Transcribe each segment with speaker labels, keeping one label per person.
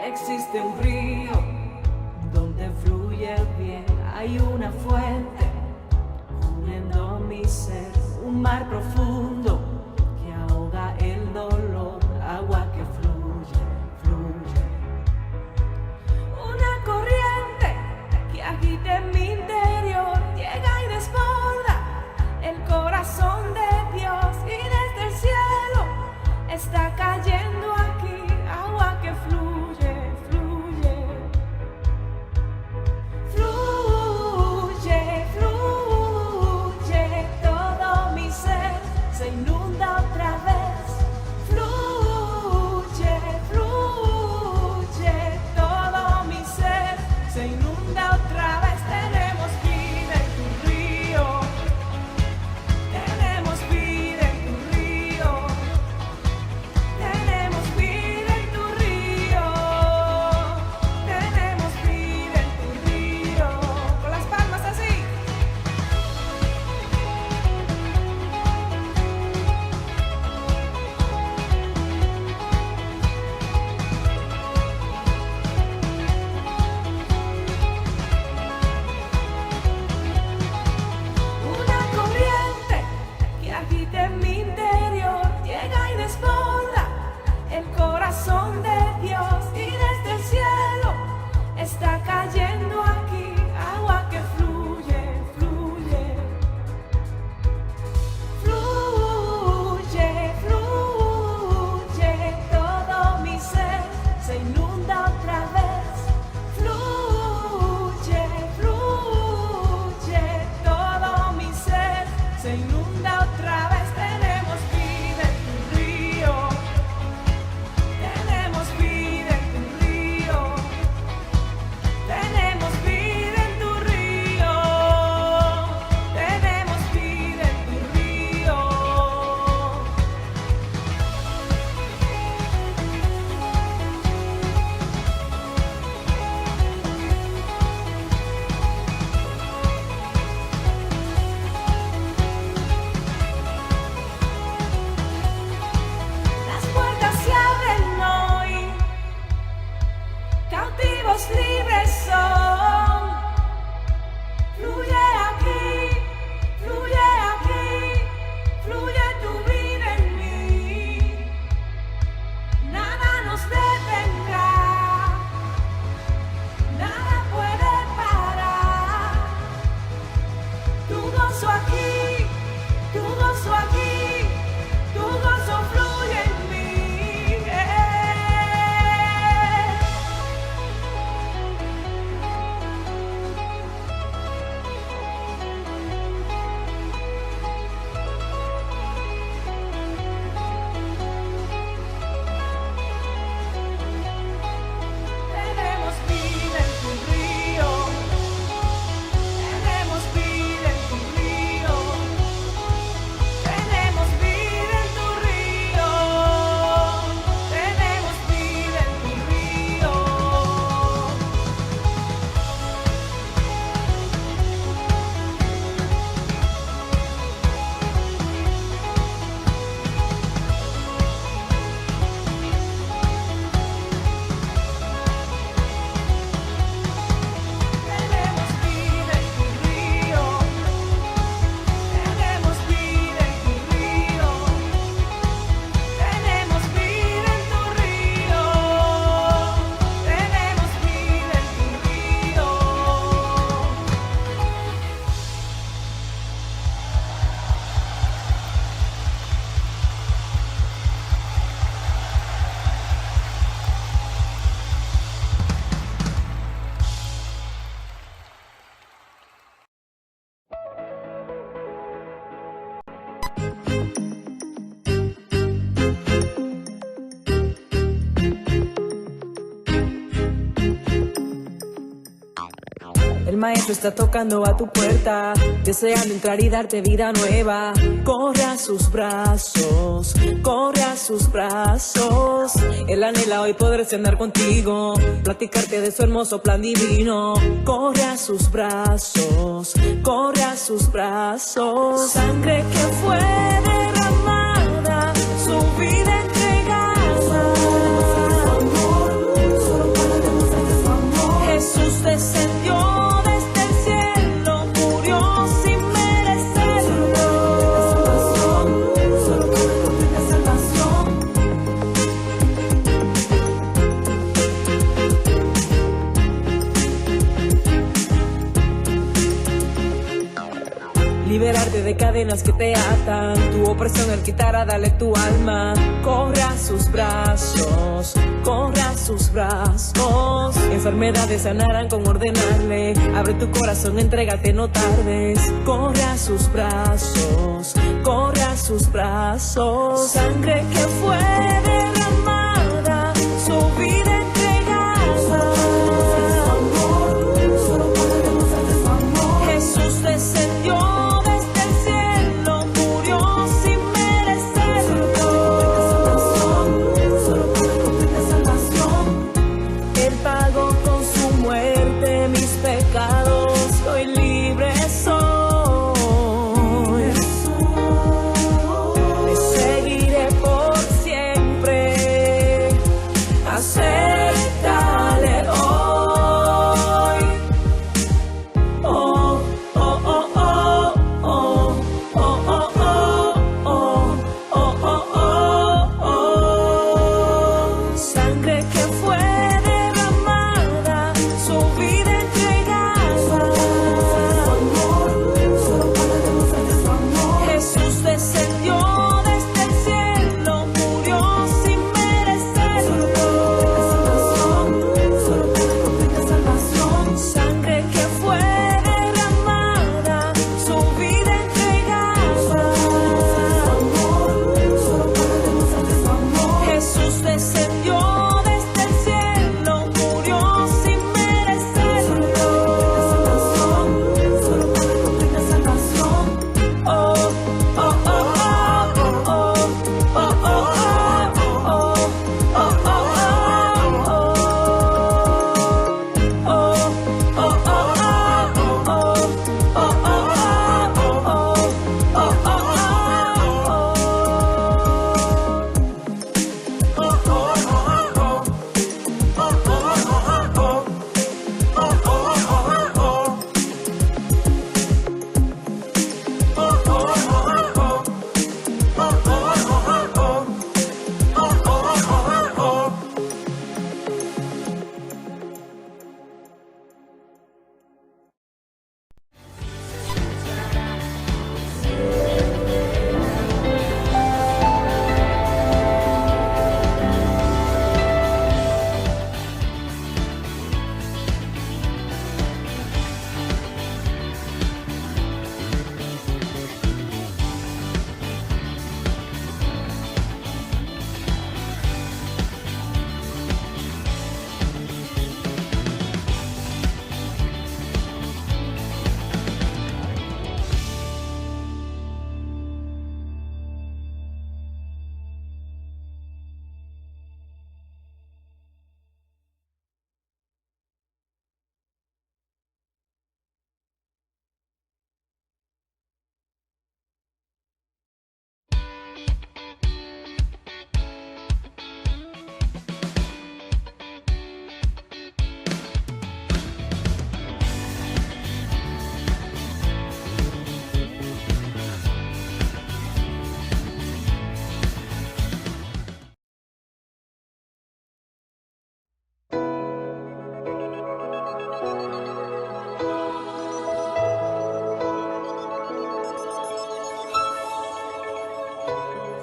Speaker 1: Existe un río donde fluye el bien, hay una fuente cubriendo mi ser, un mar profundo que ahoga el dolor, agua que fluye, fluye. Una corriente que agita en mi interior, llega y desborda el corazón de Dios, y desde el cielo está cayendo aquí agua que fluye.
Speaker 2: El maestro está tocando a tu puerta, deseando entrar y darte vida nueva. Corre a sus brazos, corre a sus brazos. Él anhela hoy poder cenar contigo, platicarte de su hermoso plan divino. Corre a sus brazos, corre a sus brazos. Sangre que fue derramada, su vida entregada. Solo liberarte de cadenas que te atan, tu opresión Él quitará, dale tu alma. Corre a sus brazos, corre a sus brazos. Enfermedades sanarán con ordenarle. Abre tu corazón, entrégate, no tardes. Corre a sus brazos, corre a sus brazos. Sangre que fue derramada, su vida entregada. Jesús descendió desde el cielo, murió sin merecerlo. Él pagó con su muerte mis pecados, soy libre soy. Le seguiré por siempre, acéptale hoy. Oh, oh, oh, oh, oh, oh, oh, oh, oh, oh, oh, oh. Sangre que fue derramada, su vida entregada. Jesús descendió desde el cielo, murió sin merecerlo. Sangre que fue derramada, su vida entregada. Jesús descendió desde el cielo, murió sin merecerlo. Oh, oh, oh, oh, oh, oh, oh, oh, oh,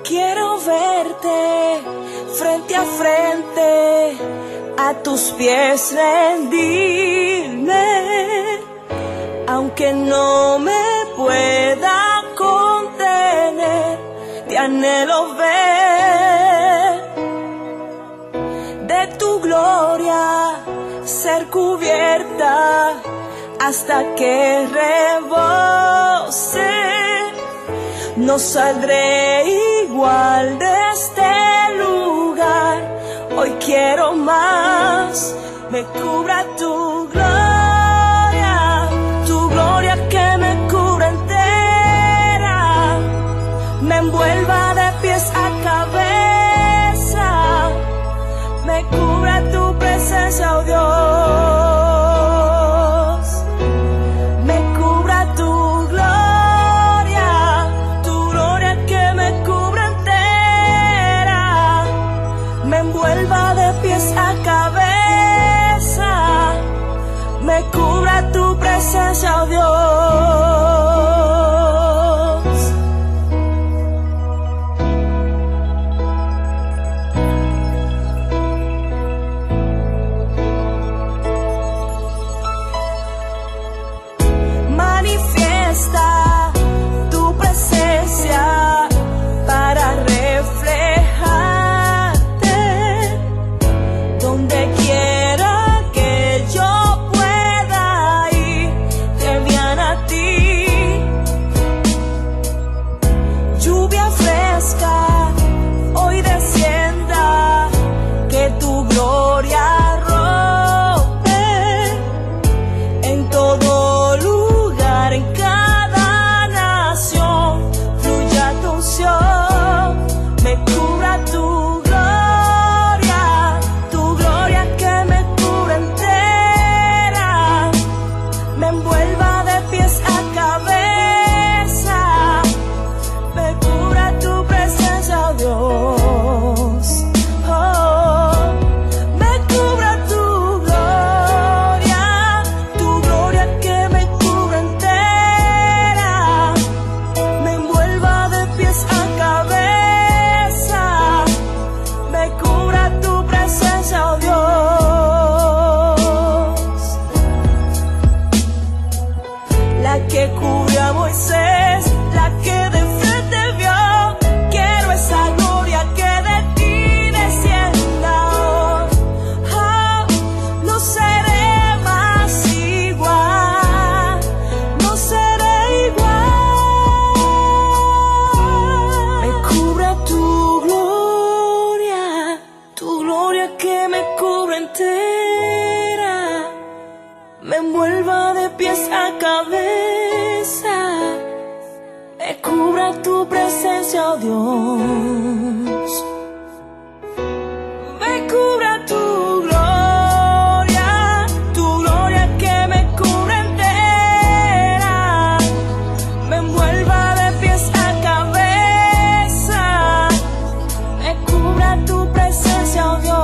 Speaker 2: Quiero verte frente a frente, a tus pies rendirme, aunque no me pueda contener, te anhelo ver. De tu gloria ser cubierta hasta que rebose. No saldré igual de este lugar. Hoy quiero más. Me cubra tu gloria que me cubra entera. Me envuelva de pies a cabeza. Me cubra tu presencia, oh Dios. Me cubra tu de pies a cabeza, me cubra tu presencia, oh Dios. que cubre a Moisés, la que de frente vio. Quiero esa gloria que de ti descienda. Oh, no seré más igual, no seré igual. Me cubra tu gloria que me cubre entera, me envuelva de pies a cabeza, me cubra tu presencia, oh Dios. Me cubra tu gloria que me cubre entera, me envuelva de pies a cabeza, me cubra tu presencia, oh Dios.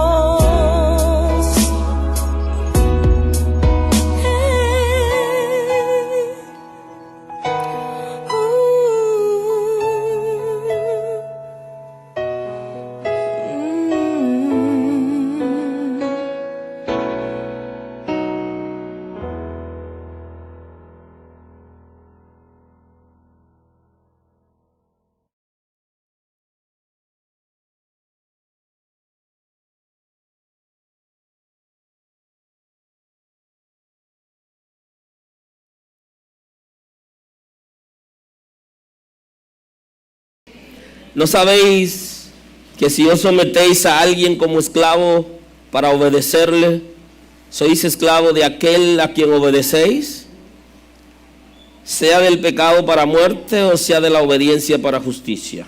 Speaker 3: ¿No sabéis que si os sometéis a alguien como esclavo para obedecerle, sois esclavo de aquel a quien obedecéis? Sea del pecado para muerte o sea de la obediencia para justicia.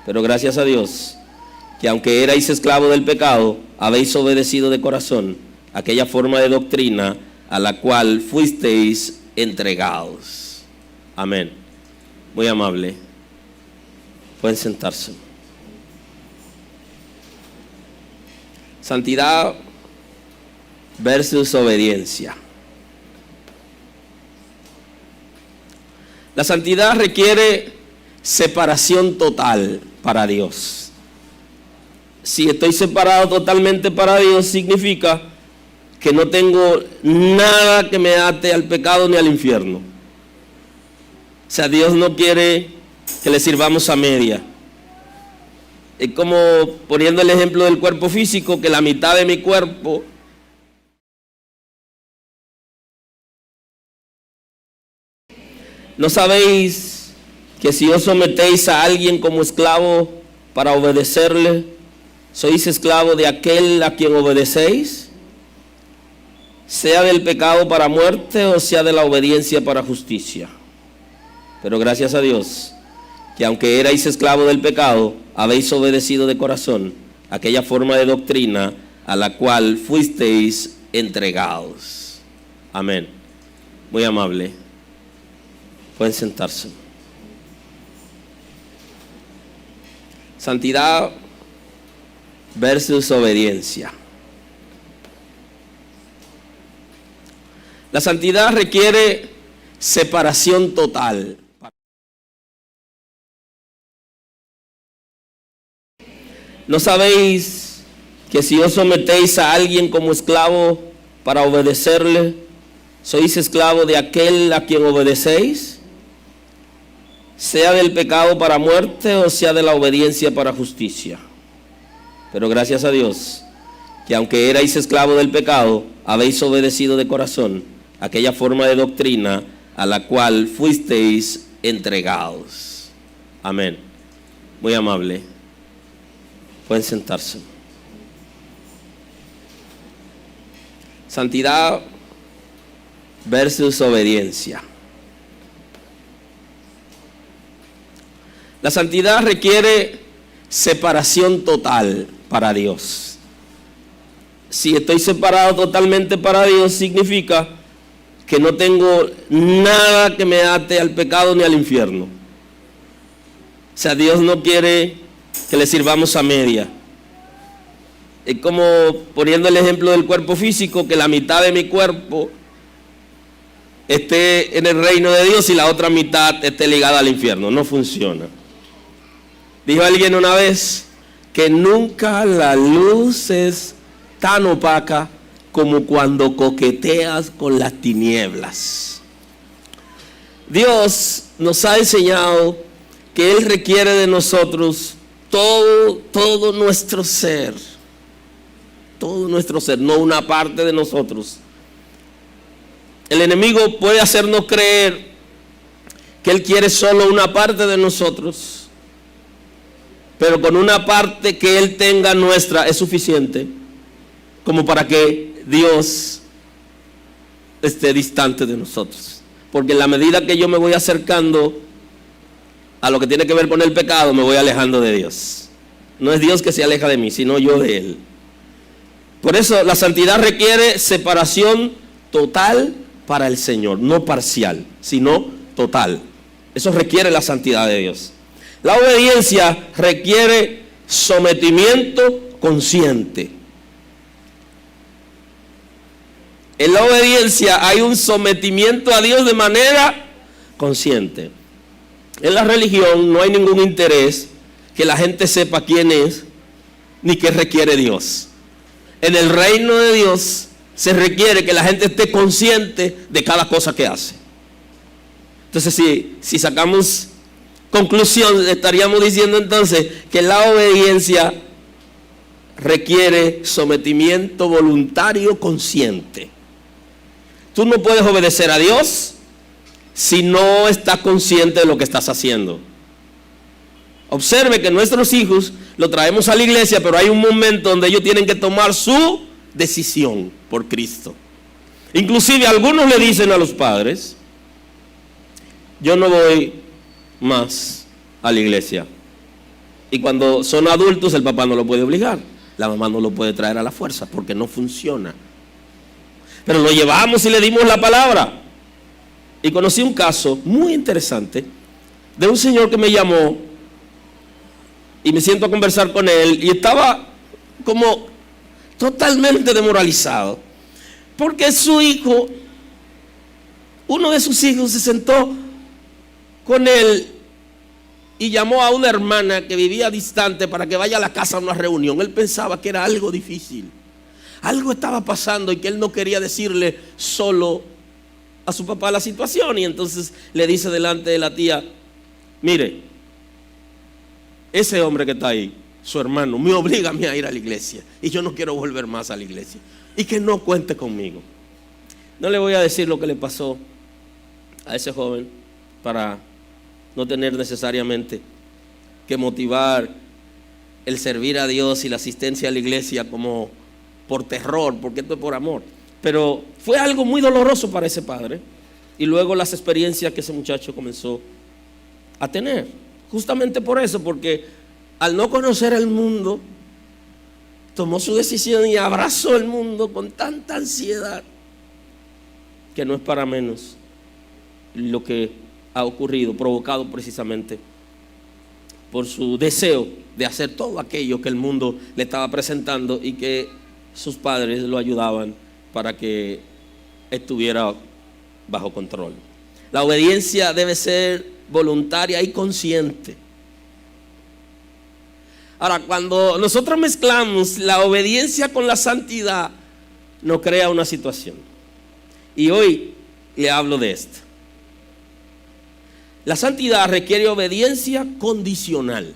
Speaker 3: Pero gracias a Dios, que aunque erais esclavo del pecado, habéis obedecido de corazón aquella forma de doctrina a la cual fuisteis entregados. Amén. Muy amable. Pueden sentarse. Santidad versus obediencia. La santidad requiere separación total para Dios. Si estoy separado totalmente para Dios, significa que no tengo nada que me ate al pecado ni al infierno. O sea, Dios no quiere que le sirvamos a media. Es como poniendo el ejemplo del cuerpo físico, que la mitad de mi cuerpo ¿no sabéis que si os sometéis a alguien como esclavo para obedecerle, sois esclavo de aquel a quien obedecéis? Sea del pecado para muerte o sea de la obediencia para justicia. Pero gracias a Dios, que aunque erais esclavo del pecado, habéis obedecido de corazón aquella forma de doctrina a la cual fuisteis entregados. Amén. Muy amable. Pueden sentarse. Santidad versus obediencia. La santidad requiere separación total. ¿No sabéis que si os sometéis a alguien como esclavo para obedecerle, sois esclavo de aquel a quien obedecéis? Sea del pecado para muerte o sea de la obediencia para justicia. Pero gracias a Dios, que aunque erais esclavo del pecado, habéis obedecido de corazón aquella forma de doctrina a la cual fuisteis entregados. Amén. Muy amable. Pueden sentarse. Santidad versus obediencia. La santidad requiere separación total para Dios. Si estoy separado totalmente para Dios, significa que no tengo nada que me ate al pecado ni al infierno. O sea, Dios no quiere que le sirvamos a media. Es como poniendo el ejemplo del cuerpo físico, que la mitad de mi cuerpo esté en el reino de Dios y la otra mitad esté ligada al infierno. No funciona. Dijo alguien una vez que nunca la luz es tan opaca como cuando coqueteas con las tinieblas. Dios nos ha enseñado que Él requiere de nosotros todo nuestro ser. Todo nuestro ser, no una parte de nosotros. El enemigo puede hacernos creer que Él quiere solo una parte de nosotros, pero con una parte que Él tenga nuestra es suficiente como para que Dios esté distante de nosotros. Porque en la medida que yo me voy acercando a lo que tiene que ver con el pecado, me voy alejando de Dios. No es Dios que se aleja de mí, sino yo de Él. Por eso la santidad requiere separación total para el Señor, no parcial, sino total. Eso requiere la santidad de Dios. La obediencia requiere sometimiento consciente. En la obediencia hay un sometimiento a Dios de manera consciente. En la religión no hay ningún interés que la gente sepa quién es ni qué requiere Dios. En el reino de Dios se requiere que la gente esté consciente de cada cosa que hace. Entonces, si sacamos conclusión, estaríamos diciendo entonces que la obediencia requiere sometimiento voluntario consciente. Tú no puedes obedecer a Dios si no estás consciente de lo que estás haciendo. Observe que nuestros hijos lo traemos a la iglesia, pero hay un momento donde ellos tienen que tomar su decisión por Cristo. Inclusive algunos le dicen a los padres: yo no voy más a la iglesia. Y cuando son adultos, el papá no lo puede obligar, la mamá no lo puede traer a la fuerza, porque no funciona. Pero lo llevamos y le dimos la palabra. Y conocí un caso muy interesante de un señor que me llamó y me siento a conversar con él, y estaba como totalmente demoralizado, porque su hijo, uno de sus hijos, se sentó con él y llamó a una hermana que vivía distante para que vaya a la casa a una reunión. Él pensaba que era algo difícil, algo estaba pasando y que él no quería decirle solo a su papá la situación. Y entonces le dice delante de la tía: mire, ese hombre que está ahí, su hermano, me obliga a mí a ir a la iglesia y yo no quiero volver más a la iglesia, y que no cuente conmigo. No le voy a decir lo que le pasó a ese joven para no tener necesariamente que motivar el servir a Dios y la asistencia a la iglesia como por terror, porque esto es por amor. Pero fue algo muy doloroso para ese padre, y luego las experiencias que ese muchacho comenzó a tener. Justamente por eso, porque al no conocer el mundo, tomó su decisión y abrazó el mundo con tanta ansiedad, que no es para menos lo que ha ocurrido, provocado precisamente por su deseo de hacer todo aquello que el mundo le estaba presentando y que sus padres lo ayudaban para que estuviera bajo control. La obediencia debe ser voluntaria y consciente. Ahora, cuando nosotros mezclamos la obediencia con la santidad, nos crea una situación. Y hoy le hablo de esto. La santidad requiere obediencia condicional.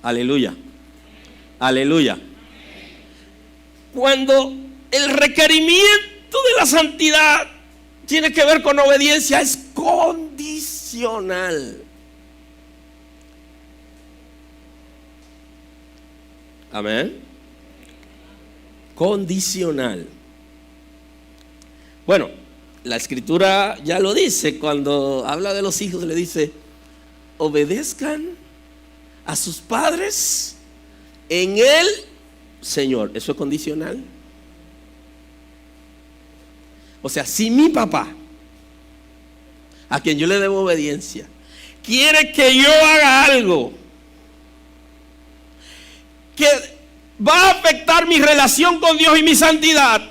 Speaker 3: Aleluya. Aleluya. Cuando el requerimiento de la santidad tiene que ver con obediencia, es condicional. Amén. Condicional. Bueno, la escritura ya lo dice, cuando habla de los hijos le dice: obedezcan a sus padres en el Señor. Eso es condicional. O sea, si mi papá, a quien yo le debo obediencia, quiere que yo haga algo que va a afectar mi relación con Dios y mi santidad,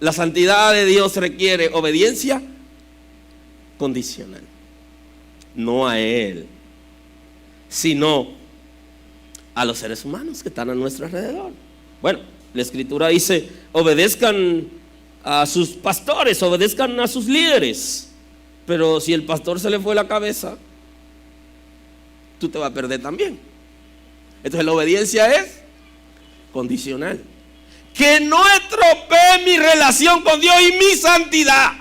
Speaker 3: la santidad de Dios requiere obediencia condicional. No a Él, sino a los seres humanos que están a nuestro alrededor. Bueno, La Escritura dice, obedezcan a sus pastores, obedezcan a sus líderes. Pero si el pastor se le fue la cabeza, tú te vas a perder también. Entonces la obediencia es condicional. Que no estropee mi relación con Dios y mi santidad.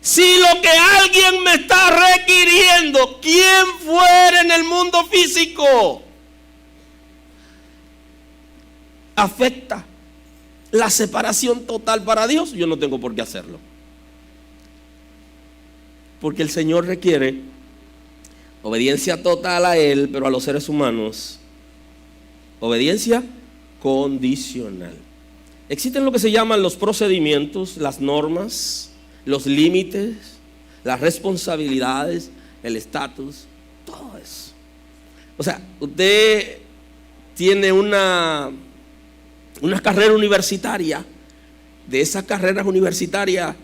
Speaker 3: Si lo que alguien me está requiriendo, quien fuera en el mundo físico, afecta la separación total para Dios, yo no tengo por qué hacerlo. Porque el Señor requiere obediencia total a Él, pero a los seres humanos, obediencia condicional. Existen lo que se llaman los procedimientos, las normas, los límites, las responsabilidades, el estatus, todo eso. O sea, usted tiene una carrera universitaria, de esas carreras universitarias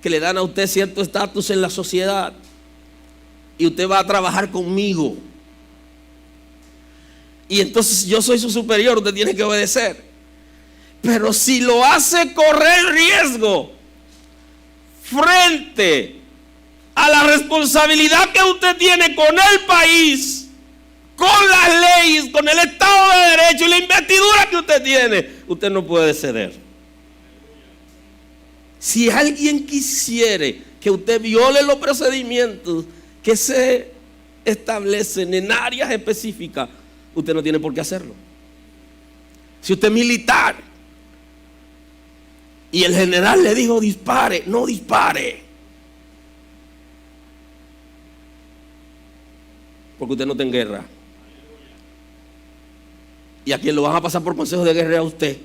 Speaker 3: que le dan a usted cierto estatus en la sociedad, y usted va a trabajar conmigo, y entonces yo soy su superior, usted tiene que obedecer. Pero si lo hace correr riesgo frente a la responsabilidad que usted tiene con el país, con las leyes, con el Estado de Derecho y la investidura que usted tiene, usted no puede ceder. Si alguien quisiere que usted viole los procedimientos que se establecen en áreas específicas, usted no tiene por qué hacerlo. Si usted es militar y el general le dijo dispare, no dispare, porque usted no está en guerra. Y a quien lo van a pasar por consejo de guerra a usted.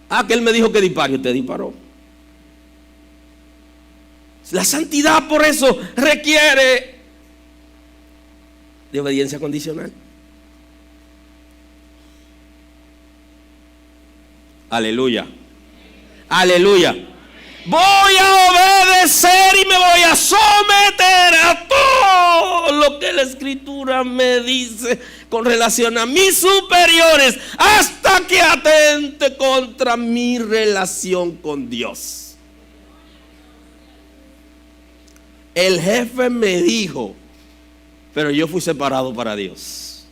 Speaker 3: Ah, que él me dijo que dispare, usted disparó. La santidad por eso requiere de obediencia condicional. Aleluya. Aleluya. Voy a obedecer y me voy a someter a todo lo que la Escritura me dice con relación a mis superiores, hasta que atente contra mi relación con Dios. El jefe me dijo, pero yo fui separado para Dios.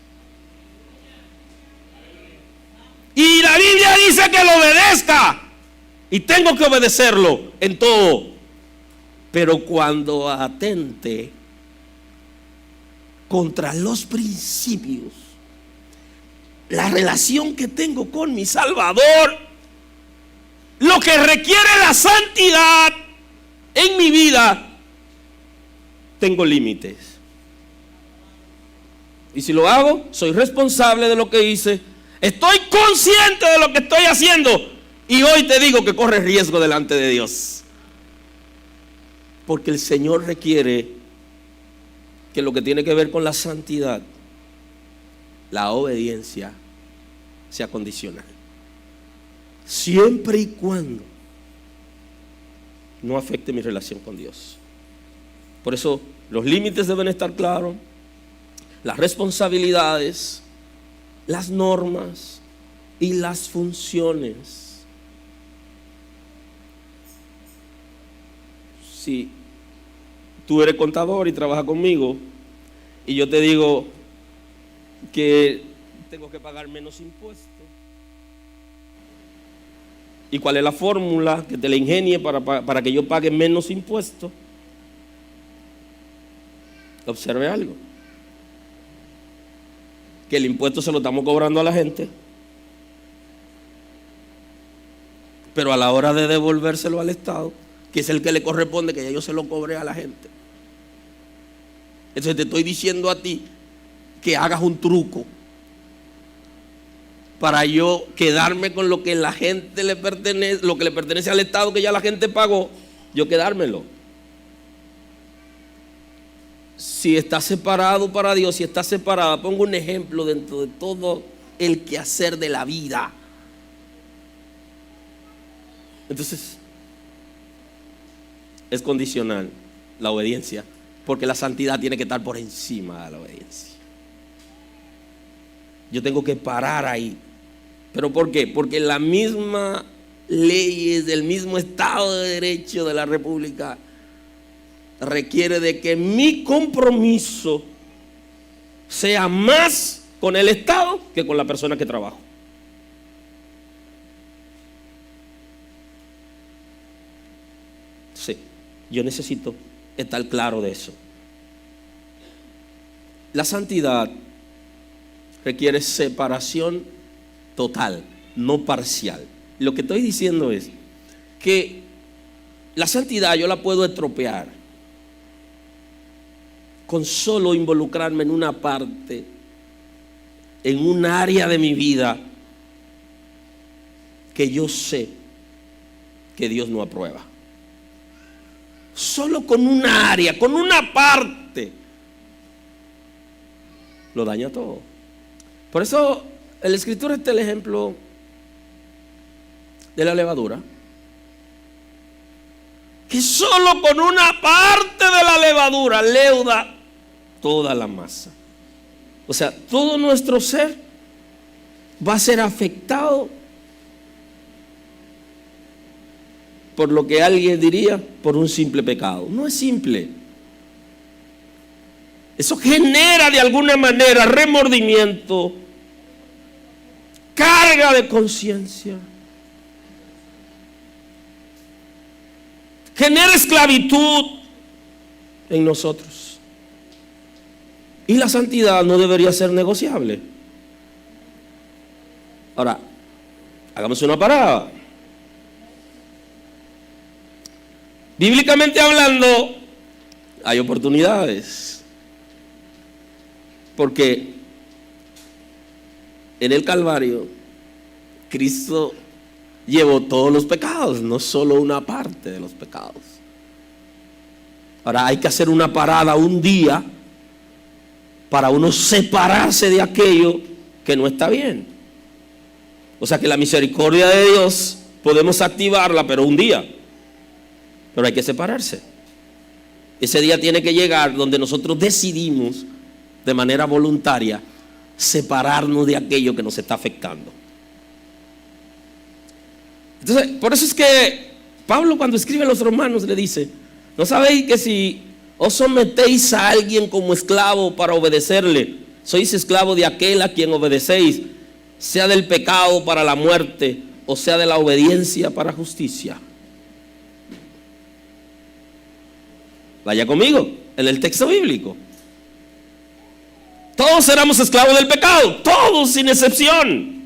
Speaker 3: Y la Biblia dice que lo obedezca. Y tengo que obedecerlo en todo. Pero cuando atente contra los principios, la relación que tengo con mi Salvador, lo que requiere la santidad en mi vida, tengo límites. Y si lo hago, soy responsable de lo que hice. Estoy consciente de lo que estoy haciendo. Y hoy te digo que corres riesgo delante de Dios. Porque el Señor requiere que lo que tiene que ver con la santidad, la obediencia, sea condicional. Siempre y cuando no afecte mi relación con Dios. Por eso los límites deben estar claros, las responsabilidades, las normas y las funciones. Si tú eres contador y trabajas conmigo y yo te digo que tengo que pagar menos impuestos, ¿y cuál es la fórmula que te la ingenie para que yo pague menos impuestos? Observe algo, que el impuesto se lo estamos cobrando a la gente, pero a la hora de devolvérselo al Estado, que es el que le corresponde, que ya yo se lo cobré a la gente. Entonces te estoy diciendo a ti que hagas un truco para yo quedarme con lo que la gente le pertenece, lo que le pertenece al Estado, que ya la gente pagó, yo quedármelo. Si está separado para Dios, si está separada, pongo un ejemplo dentro de todo el quehacer de la vida. Entonces, es condicional la obediencia, porque la santidad tiene que estar por encima de la obediencia. Yo tengo que parar ahí, ¿Pero por qué? Porque la misma leyes del mismo Estado de Derecho de la República requiere de que mi compromiso sea más con el Estado que con la persona que trabajo. Sí, yo necesito estar claro de eso. La santidad requiere separación total, no parcial. Lo que estoy diciendo es que la santidad yo la puedo estropear con solo involucrarme en una parte, en un área de mi vida que yo sé que Dios no aprueba. Solo con una área, con una parte, lo daña todo. Por eso el Escritor está el ejemplo de la levadura, que solo con una parte de la levadura leuda toda la masa. O sea, todo nuestro ser va a ser afectado por lo que alguien diría por un simple pecado. No es simple. Eso genera de alguna manera remordimiento, carga de conciencia, genera esclavitud en nosotros. Y la santidad no debería ser negociable. Ahora, hagamos una parada. Bíblicamente hablando, hay oportunidades. Porque en el Calvario, Cristo llevó todos los pecados, no solo una parte de los pecados. Ahora hay que hacer una parada un día para uno separarse de aquello que no está bien. O sea que la misericordia de Dios podemos activarla, pero un día. Pero hay que separarse. Ese día tiene que llegar donde nosotros decidimos de manera voluntaria separarnos de aquello que nos está afectando. Entonces, por eso es que Pablo, cuando escribe a los romanos, le dice: ¿no sabéis que si os sometéis a alguien como esclavo para obedecerle, sois esclavo de aquel a quien obedecéis, sea del pecado para la muerte o sea de la obediencia para justicia? Vaya conmigo en el texto bíblico. Todos éramos esclavos del pecado, todos sin excepción.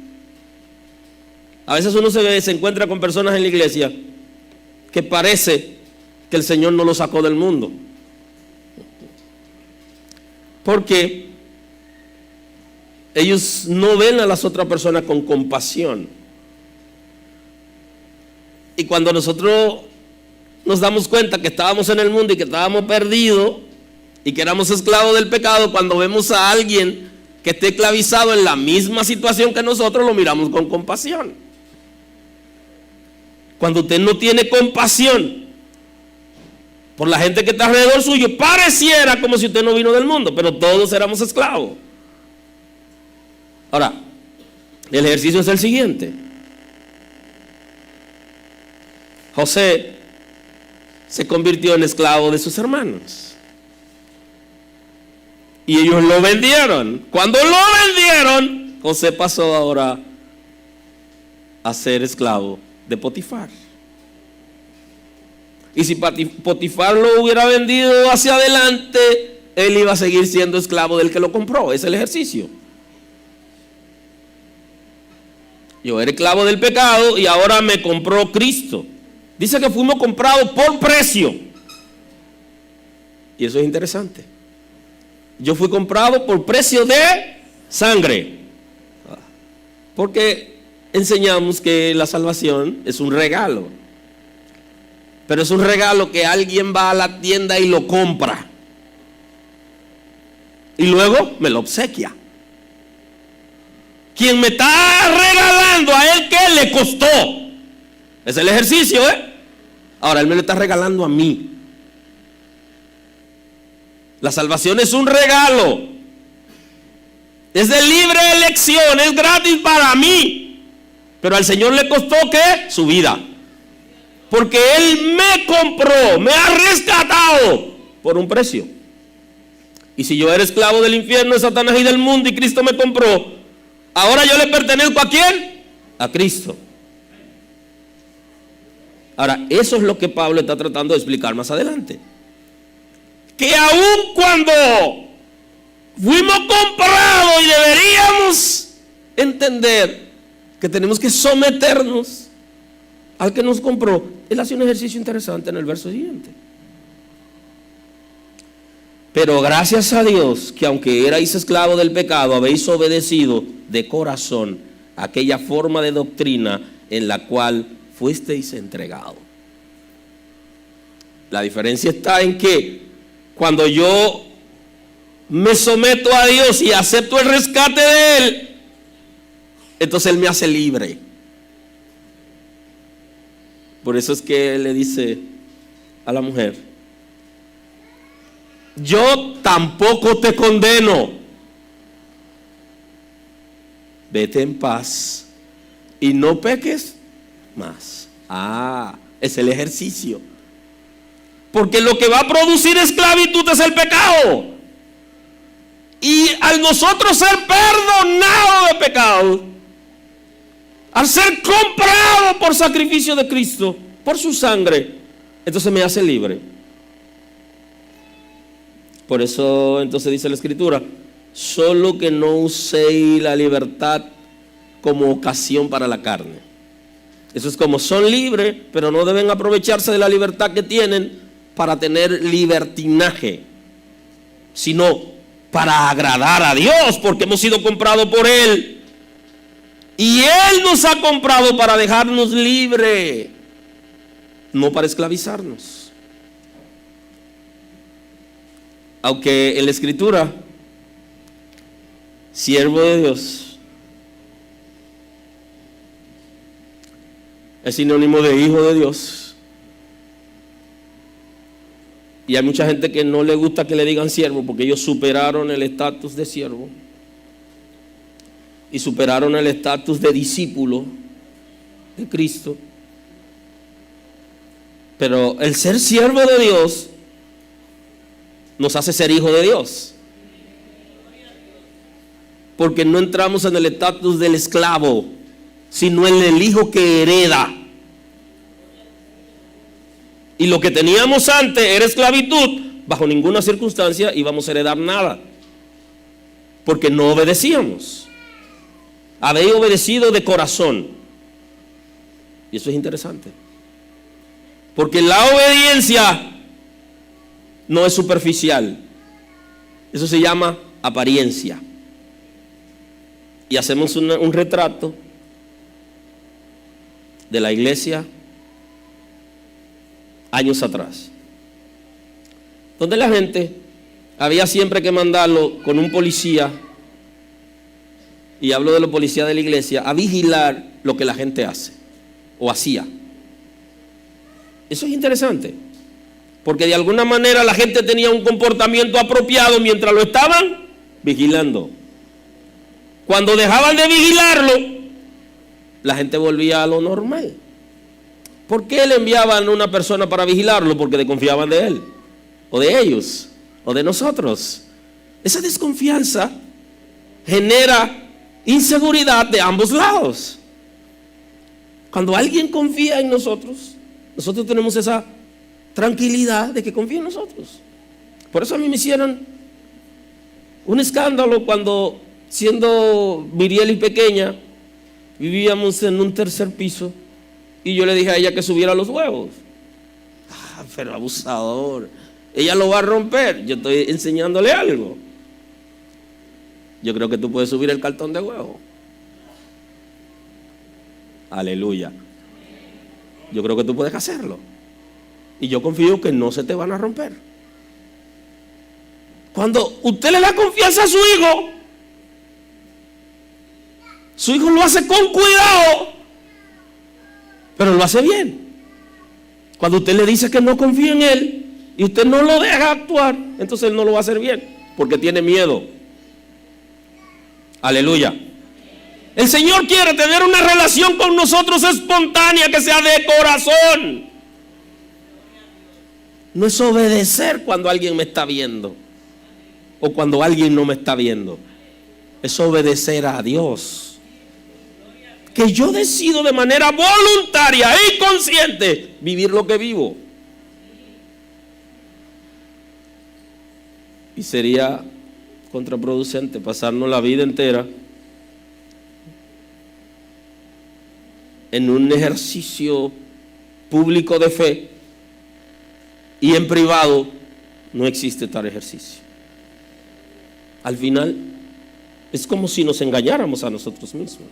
Speaker 3: A veces uno se encuentra con personas en la iglesia que parece que el Señor no los sacó del mundo, porque ellos no ven a las otras personas con compasión. Y cuando nosotros nos damos cuenta que estábamos en el mundo y que estábamos perdidos y que éramos esclavos del pecado, cuando vemos a alguien que esté esclavizado en la misma situación que nosotros, lo miramos con compasión. Cuando usted no tiene compasión por la gente que está alrededor suyo, pareciera como si usted no vino del mundo, pero todos éramos esclavos. Ahora, el ejercicio es el siguiente. José se convirtió en esclavo de sus hermanos y ellos lo vendieron. Cuando lo vendieron, José pasó ahora a ser esclavo de Potifar. Y si Potifar lo hubiera vendido hacia adelante, él iba a seguir siendo esclavo del que lo compró. Es el ejercicio. Yo era esclavo del pecado y ahora me compró Cristo. Dice que fuimos comprados por precio. Y eso es interesante. Yo fui comprado por precio de sangre. Porque enseñamos que la salvación es un regalo. Pero es un regalo que alguien va a la tienda y lo compra. Y luego me lo obsequia. Quien me está regalando a él, ¿qué le costó? Es el ejercicio, Ahora él me lo está regalando a mí. La salvación es un regalo. Es de libre elección, es gratis para mí. Pero al Señor le costó, ¿qué? Su vida. Porque Él me compró, me ha rescatado por un precio. Y si yo era esclavo del infierno, de Satanás y del mundo, y Cristo me compró, ahora yo le pertenezco ¿a quién? A Cristo. Ahora, eso es lo que Pablo está tratando de explicar más adelante. Que aun cuando fuimos comprados y deberíamos entender que tenemos que someternos al que nos compró, él hace un ejercicio interesante en el verso siguiente. Pero gracias a Dios que aunque erais esclavos del pecado, habéis obedecido de corazón aquella forma de doctrina en la cual fuisteis entregados. La diferencia está en que cuando yo me someto a Dios y acepto el rescate de Él, entonces Él me hace libre. Por eso es que Él le dice a la mujer: yo tampoco te condeno, vete en paz y no peques más. Es el ejercicio. Porque lo que va a producir esclavitud es el pecado. Y al nosotros ser perdonados de pecado, al ser comprado por sacrificio de Cristo, por su sangre, entonces me hace libre. Por eso entonces dice la Escritura: solo que no uséis la libertad como ocasión para la carne. Eso es como son libres, pero no deben aprovecharse de la libertad que tienen para tener libertinaje, sino para agradar a Dios, porque hemos sido comprados por Él. Y Él nos ha comprado para dejarnos libre, no para esclavizarnos. Aunque en la Escritura, siervo de Dios es sinónimo de hijo de Dios. Y hay mucha gente que no le gusta que le digan siervo, porque ellos superaron el estatus de siervo y superaron el estatus de discípulo de Cristo. Pero el ser siervo de Dios nos hace ser hijo de Dios, porque no entramos en el estatus del esclavo, sino en el hijo que hereda. Y lo que teníamos antes era esclavitud. Bajo ninguna circunstancia íbamos a heredar nada, porque no obedecíamos. Habéis obedecido de corazón. Y eso es interesante, porque la obediencia no es superficial. Eso se llama apariencia. Y hacemos un retrato de la iglesia años atrás, donde la gente había siempre que mandarlo con un policía, y hablo de los policías de la iglesia, a vigilar lo que la gente hace o hacía. Eso es interesante, porque de alguna manera la gente tenía un comportamiento apropiado mientras lo estaban vigilando. Cuando dejaban de vigilarlo, la gente volvía a lo normal. ¿Por qué le enviaban a una persona para vigilarlo? Porque desconfiaban de él, o de ellos, o de nosotros. Esa desconfianza genera inseguridad de ambos lados. Cuando alguien confía en nosotros, nosotros tenemos esa tranquilidad de que confía en nosotros. Por eso a mí me hicieron un escándalo cuando, siendo Miriel y pequeña, vivíamos en un tercer piso. Y yo le dije a ella que subiera los huevos. Pero abusador, ella lo va a romper. Yo estoy enseñándole algo. Yo creo que tú puedes subir el cartón de huevo. Aleluya. Yo creo que tú puedes hacerlo. Y yo confío que no se te van a romper. Cuando usted le da confianza a su hijo lo hace con cuidado, pero lo hace bien. Cuando usted le dice que no confía en él y usted no lo deja actuar, entonces él no lo va a hacer bien, porque tiene miedo. Aleluya. El Señor quiere tener una relación con nosotros espontánea, que sea de corazón. No es obedecer cuando alguien me está viendo o cuando alguien no me está viendo. Es obedecer a Dios. Que yo decido de manera voluntaria y consciente vivir lo que vivo. Y sería contraproducente pasarnos la vida entera en un ejercicio público de fe y en privado no existe tal ejercicio. Al final es como si nos engañáramos a nosotros mismos.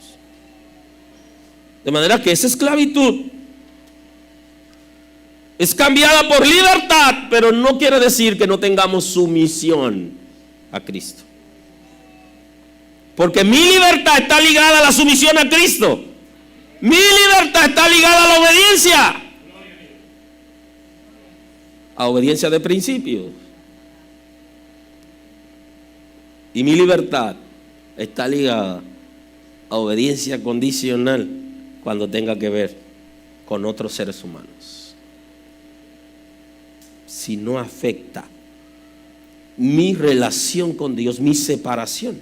Speaker 3: De manera que esa esclavitud es cambiada por libertad, pero no quiere decir que no tengamos sumisión a Cristo. Porque mi libertad está ligada a la sumisión a Cristo. Mi libertad está ligada a la obediencia. A obediencia de principios. Y mi libertad está ligada a obediencia condicional cuando tenga que ver con otros seres humanos. Si no afecta mi relación con Dios, mi separación.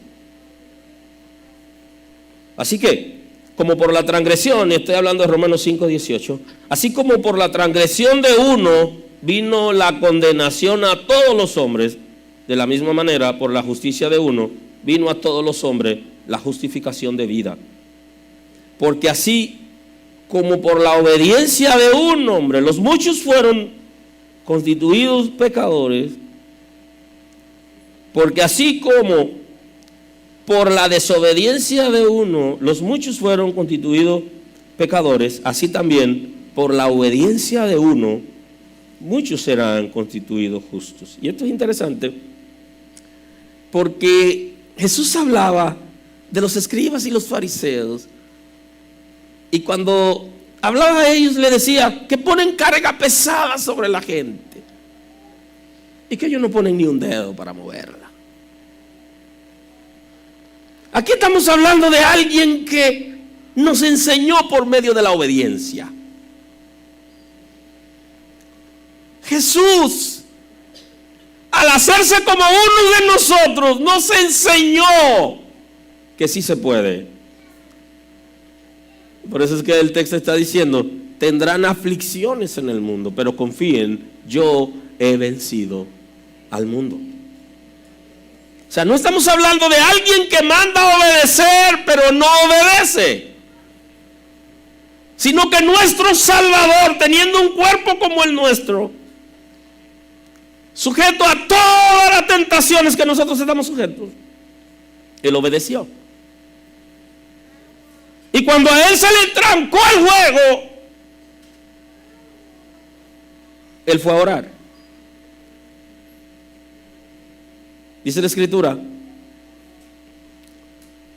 Speaker 3: Así que, como por la transgresión, estoy hablando de Romanos 5:18, así como por la transgresión de uno vino la condenación a todos los hombres, de la misma manera, por la justicia de uno, vino a todos los hombres la justificación de vida. Porque así como por la obediencia de un hombre, los muchos fueron constituidos pecadores, porque así como por la desobediencia de uno, los muchos fueron constituidos pecadores, así también por la obediencia de uno, muchos serán constituidos justos. Y esto es interesante, porque Jesús hablaba de los escribas y los fariseos, y cuando hablaba a ellos le decía que ponen carga pesada sobre la gente, y que ellos no ponen ni un dedo para moverla. Aquí estamos hablando de alguien que nos enseñó por medio de la obediencia. Jesús, al hacerse como uno de nosotros, nos enseñó que sí se puede. Por eso es que el texto está diciendo: tendrán aflicciones en el mundo, pero confíen, yo he vencido al mundo. O sea, no estamos hablando de alguien que manda a obedecer, pero no obedece, sino que nuestro Salvador, teniendo un cuerpo como el nuestro, sujeto a todas las tentaciones que nosotros estamos sujetos, Él obedeció. Y cuando a Él se le trancó el juego, Él fue a orar. Dice la Escritura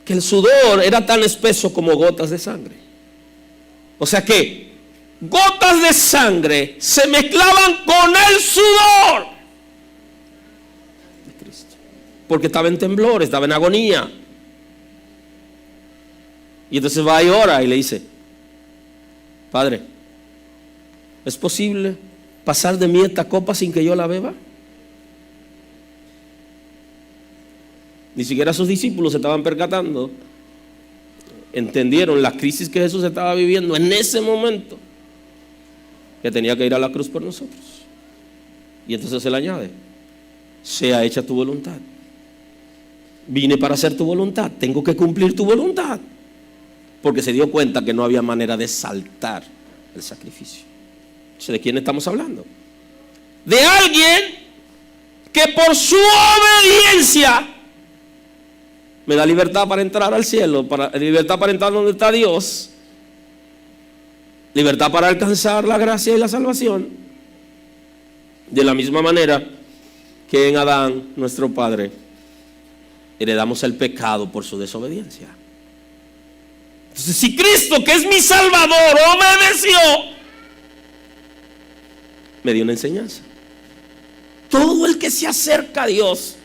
Speaker 3: que el sudor era tan espeso como gotas de sangre. O sea que gotas de sangre se mezclaban con el sudor de Cristo, porque estaba en temblor, estaba en agonía. Y entonces va y ora y le dice: Padre, ¿es posible pasar de mí esta copa sin que yo la beba? Ni siquiera sus discípulos se estaban percatando. Entendieron la crisis que Jesús estaba viviendo en ese momento, que tenía que ir a la cruz por nosotros. Y entonces se le añade: sea hecha tu voluntad. Vine para hacer tu voluntad, tengo que cumplir tu voluntad. Porque se dio cuenta que no había manera de saltar el sacrificio. ¿De quién estamos hablando? De alguien que por su obediencia me da libertad para entrar al cielo, libertad para entrar donde está Dios, libertad para alcanzar la gracia y la salvación, de la misma manera que en Adán, nuestro padre, heredamos el pecado por su desobediencia. Entonces, si Cristo, que es mi Salvador, obedeció, me dio una enseñanza. Todo el que se acerca a Dios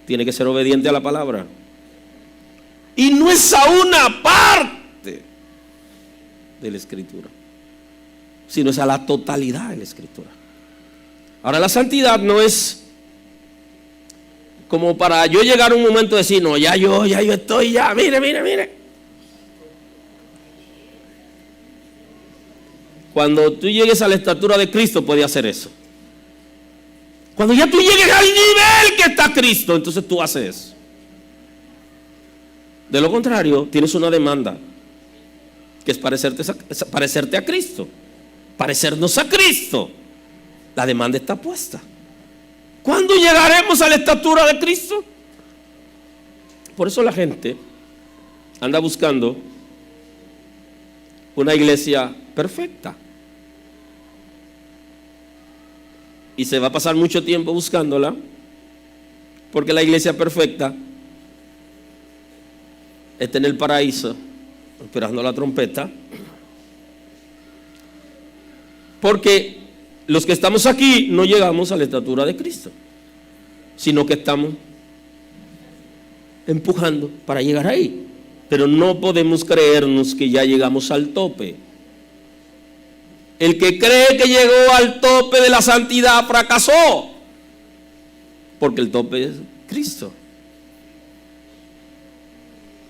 Speaker 3: tiene que ser obediente a la palabra. Y no es a una parte de la Escritura, sino es a la totalidad de la Escritura. Ahora, la santidad no es como para yo llegar a un momento de decir, no, ya yo estoy, ya, mire. Cuando tú llegues a la estatura de Cristo, puedes hacer eso. Cuando ya tú llegues al nivel que está Cristo, entonces tú haces eso. De lo contrario, tienes una demanda, que es parecerte a Cristo, parecernos a Cristo. La demanda está puesta. ¿Cuándo llegaremos a la estatura de Cristo? Por eso la gente anda buscando una iglesia perfecta. Y se va a pasar mucho tiempo buscándola, porque la iglesia perfecta está en el paraíso, esperando la trompeta. Porque los que estamos aquí no llegamos a la estatura de Cristo, sino que estamos empujando para llegar ahí. Pero no podemos creernos que ya llegamos al tope. El que cree que llegó al tope de la santidad fracasó, porque el tope es Cristo.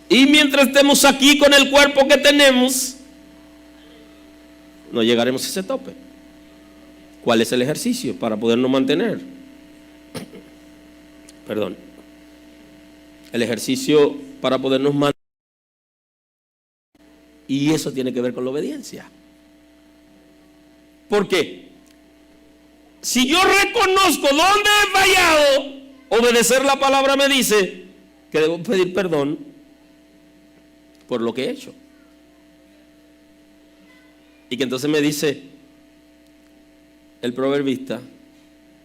Speaker 3: Y mientras estemos aquí con el cuerpo que tenemos, no llegaremos a ese tope. ¿Cuál es el ejercicio para podernos mantener? Perdón. El ejercicio para podernos mantener. Y eso tiene que ver con la obediencia. ¿Por qué? Si yo reconozco dónde he fallado, obedecer la palabra me dice que debo pedir perdón por lo que he hecho. Y que entonces me dice el proverbista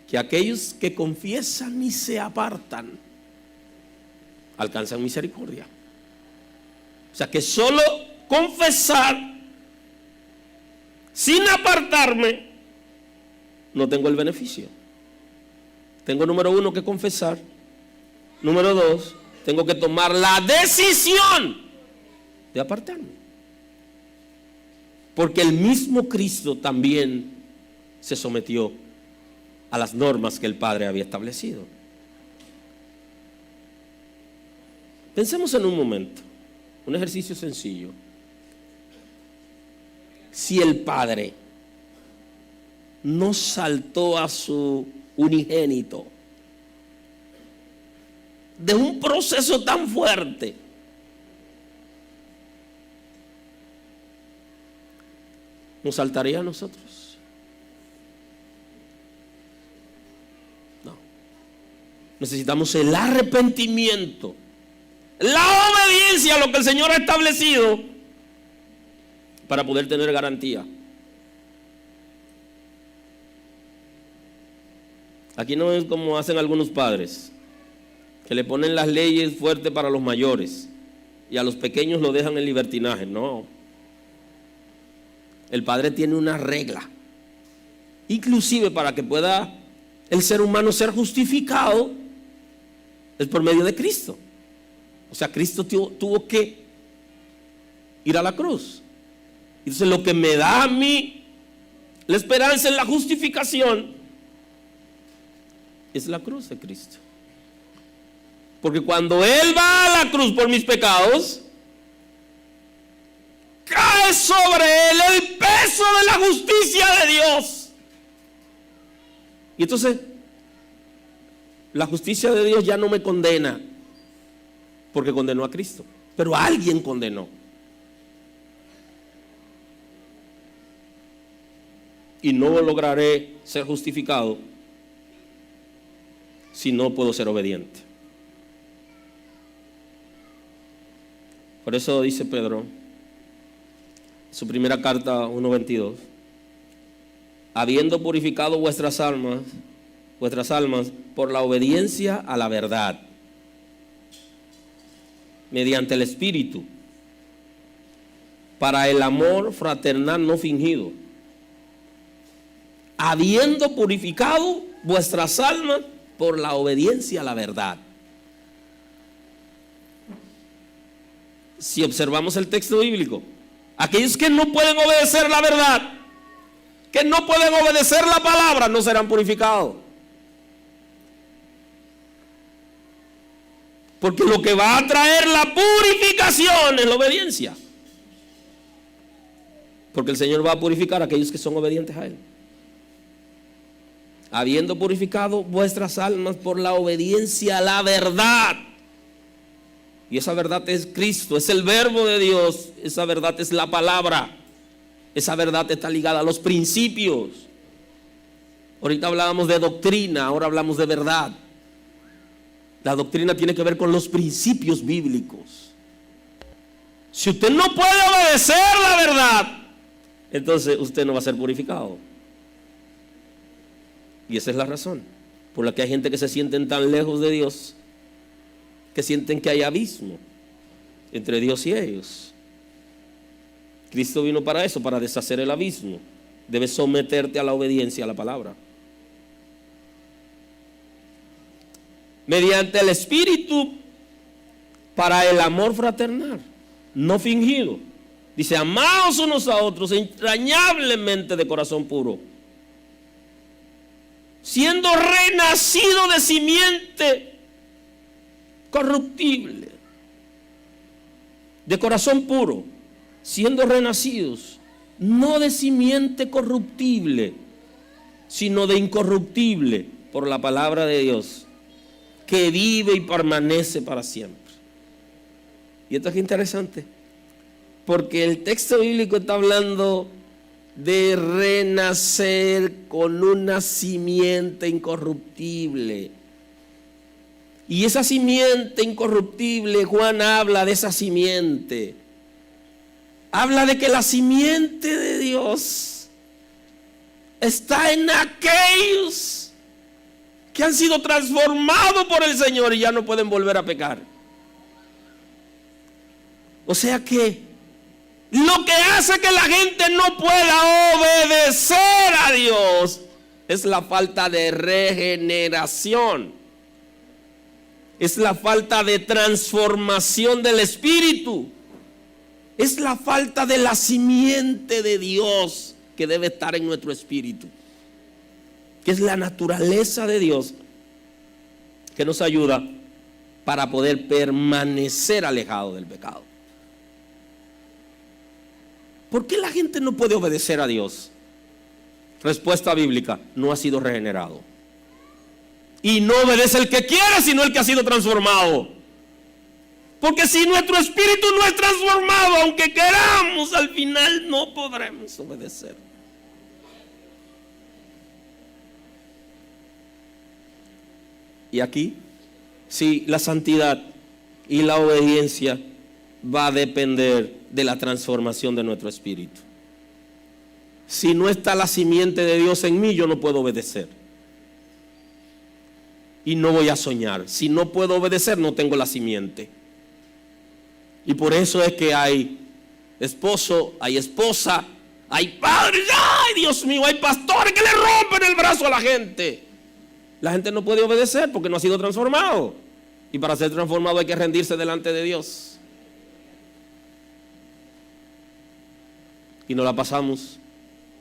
Speaker 3: que aquellos que confiesan y se apartan alcanzan misericordia. O sea que solo confesar sin apartarme no tengo el beneficio. Tengo, número uno, que confesar. Número dos, tengo que tomar la decisión de apartarme, porque el mismo Cristo también se sometió a las normas que el Padre había establecido. Pensemos en un momento, un ejercicio sencillo. Si el Padre no saltó a su unigénito de un proceso tan fuerte, ¿nos saltaría a nosotros? No. Necesitamos el arrepentimiento, la obediencia a lo que el Señor ha establecido para poder tener garantía. Aquí no es como hacen algunos padres, que le ponen las leyes fuertes para los mayores y a los pequeños lo dejan en libertinaje. No. El Padre tiene una regla, inclusive para que pueda el ser humano ser justificado, es por medio de Cristo. O sea, Cristo tuvo que ir a la cruz. Entonces, lo que me da a mí la esperanza en la justificación es la cruz de Cristo. Porque cuando Él va a la cruz por mis pecados, cae sobre Él el peso de la justicia de Dios. Y entonces, la justicia de Dios ya no me condena, porque condenó a Cristo, pero alguien condenó. Y no lograré ser justificado si no puedo ser obediente. Por eso dice Pedro, su primera carta 1:22, habiendo purificado vuestras almas por la obediencia a la verdad, mediante el Espíritu, para el amor fraternal no fingido, habiendo purificado vuestras almas por la obediencia a la verdad. si observamos el texto bíblico. Aquellos que no pueden obedecer la verdad, que no pueden obedecer la palabra, no serán purificados. Porque lo que va a traer la purificación es la obediencia. Porque el Señor va a purificar a aquellos que son obedientes a Él. Habiendo purificado vuestras almas por la obediencia a la verdad. Y esa verdad es Cristo, es el verbo de Dios, esa verdad es la palabra. Esa verdad está ligada a los principios. Ahorita hablábamos de doctrina, ahora hablamos de verdad. La doctrina tiene que ver con los principios bíblicos. Si usted no puede obedecer la verdad, entonces usted no va a ser purificado. Y esa es la razón por la que hay gente que se sienten tan lejos de Dios, que sienten que hay abismo entre Dios y ellos. Cristo vino para eso, para deshacer el abismo. Debes someterte a la obediencia a la palabra. Mediante el Espíritu, para el amor fraternal, no fingido. Dice, amaos unos a otros entrañablemente de corazón puro, siendo renacido de simiente corruptible, de corazón puro, siendo renacidos, no de simiente corruptible, sino de incorruptible, por la palabra de Dios, que vive y permanece para siempre. Y esto es interesante, porque el texto bíblico está hablando de renacer con una simiente incorruptible. Y esa simiente incorruptible, Juan habla de esa simiente. Habla de que la simiente de Dios está en aquellos que han sido transformados por el Señor y ya no pueden volver a pecar. O sea que lo que hace que la gente no pueda obedecer a Dios es la falta de regeneración. Es la falta de transformación del Espíritu. Es la falta de la simiente de Dios que debe estar en nuestro espíritu, que es la naturaleza de Dios, que nos ayuda para poder permanecer alejado del pecado. ¿Por qué la gente no puede obedecer a Dios? Respuesta bíblica: no ha sido regenerado. Y no obedece el que quiere, sino el que ha sido transformado. Porque si nuestro espíritu no es transformado, aunque queramos, al final no podremos obedecer. Y aquí, sí, la santidad y la obediencia va a depender de la transformación de nuestro espíritu. Si no está la simiente de Dios en mí, yo no puedo obedecer. Y no voy a soñar. Si no puedo obedecer, no tengo la simiente. Y por eso es que hay esposo, hay esposa, hay padres, ¡ay, Dios mío! Hay pastores que le rompen el brazo a la gente. La gente no puede obedecer porque no ha sido transformado. Y para ser transformado hay que rendirse delante de Dios. Y nos la pasamos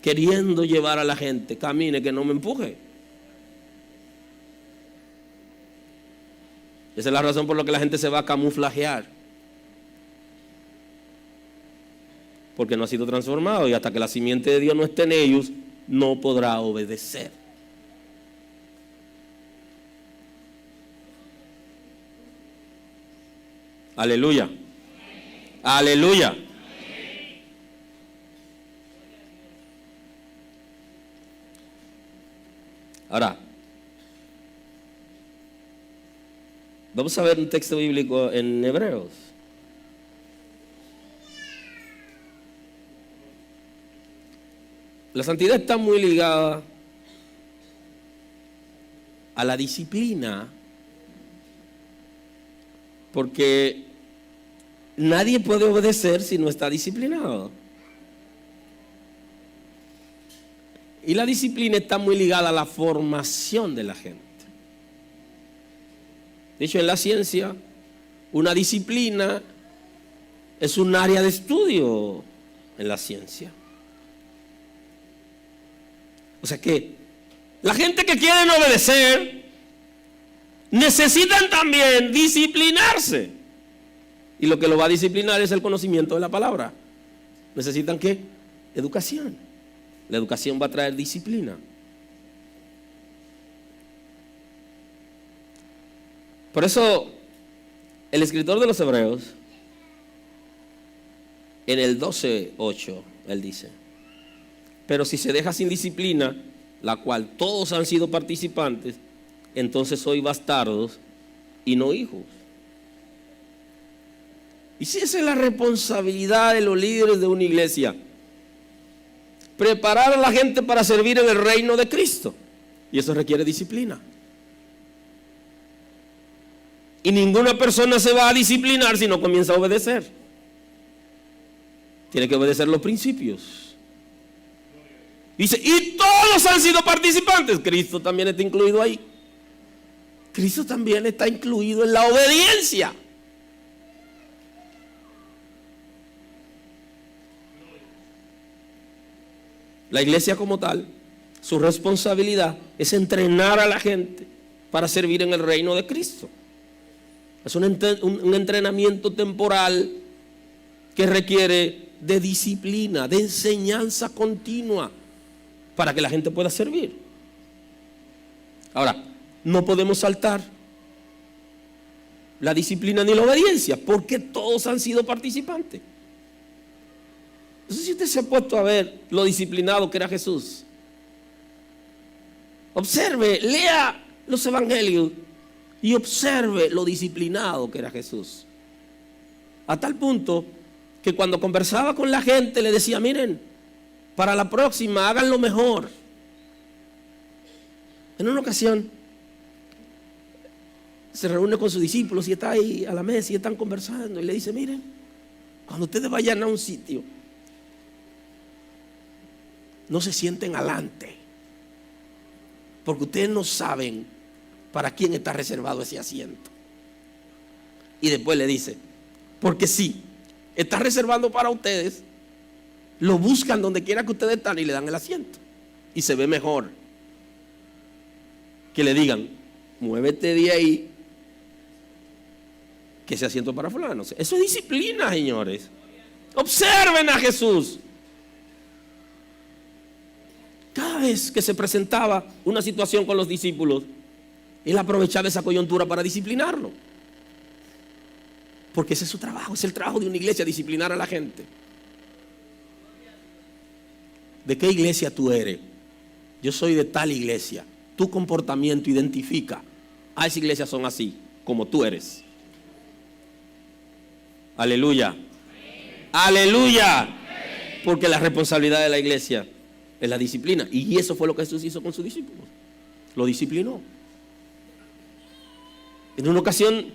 Speaker 3: queriendo llevar a la gente: camine, que no me empuje. Esa es la razón por la que la gente se va a camuflajear, porque no ha sido transformado, y hasta que la simiente de Dios no esté en ellos, no podrá obedecer. Aleluya. Aleluya. Ahora, vamos a ver un texto bíblico en Hebreos. La santidad está muy ligada a la disciplina, porque nadie puede obedecer si no está disciplinado. Y la disciplina está muy ligada a la formación de la gente. De hecho, en la ciencia, una disciplina es un área de estudio en la ciencia. O sea que la gente que quieren obedecer necesitan también disciplinarse. Y lo que lo va a disciplinar es el conocimiento de la palabra. ¿Necesitan qué? Educación. La educación va a traer disciplina. Por eso, el escritor de los Hebreos, en el 12:8, él dice: pero si se deja sin disciplina, la cual todos han sido participantes, entonces sois bastardos y no hijos. Y si esa es la responsabilidad de los líderes de una iglesia, preparar a la gente para servir en el reino de Cristo, y eso requiere disciplina. Y ninguna persona se va a disciplinar si no comienza a obedecer. Tiene que obedecer los principios. Dice, y todos han sido participantes. Cristo también está incluido ahí. Cristo también está incluido en la obediencia. La iglesia como tal, su responsabilidad es entrenar a la gente para servir en el reino de Cristo. Es un entrenamiento temporal que requiere de disciplina, de enseñanza continua para que la gente pueda servir. Ahora, no podemos saltar la disciplina ni la obediencia porque todos han sido participantes. No sé si usted se ha puesto a ver lo disciplinado que era Jesús. Observe, lea los evangelios y observe lo disciplinado que era Jesús. A tal punto que cuando conversaba con la gente le decía, miren, para la próxima háganlo mejor. En una ocasión se reúne con sus discípulos y está ahí a la mesa y están conversando y le dice, miren, cuando ustedes vayan a un sitio, no se sienten adelante, porque ustedes no saben para quién está reservado ese asiento. Y después le dice, porque sí, está reservado para ustedes, lo buscan donde quiera que ustedes están y le dan el asiento. Y se ve mejor que le digan, muévete de ahí, que ese asiento para fulano. Eso es disciplina, señores. Observen a Jesús. Cada vez que se presentaba una situación con los discípulos, él aprovechaba esa coyuntura para disciplinarlo. Porque ese es su trabajo, es el trabajo de una iglesia, disciplinar a la gente. ¿De qué iglesia tú eres? Yo soy de tal iglesia. Tu comportamiento identifica. Ah, esas iglesias son así, como tú eres. Aleluya. Aleluya. Porque la responsabilidad de la iglesia es la disciplina. Y eso fue lo que Jesús hizo con sus discípulos. Lo disciplinó. En una ocasión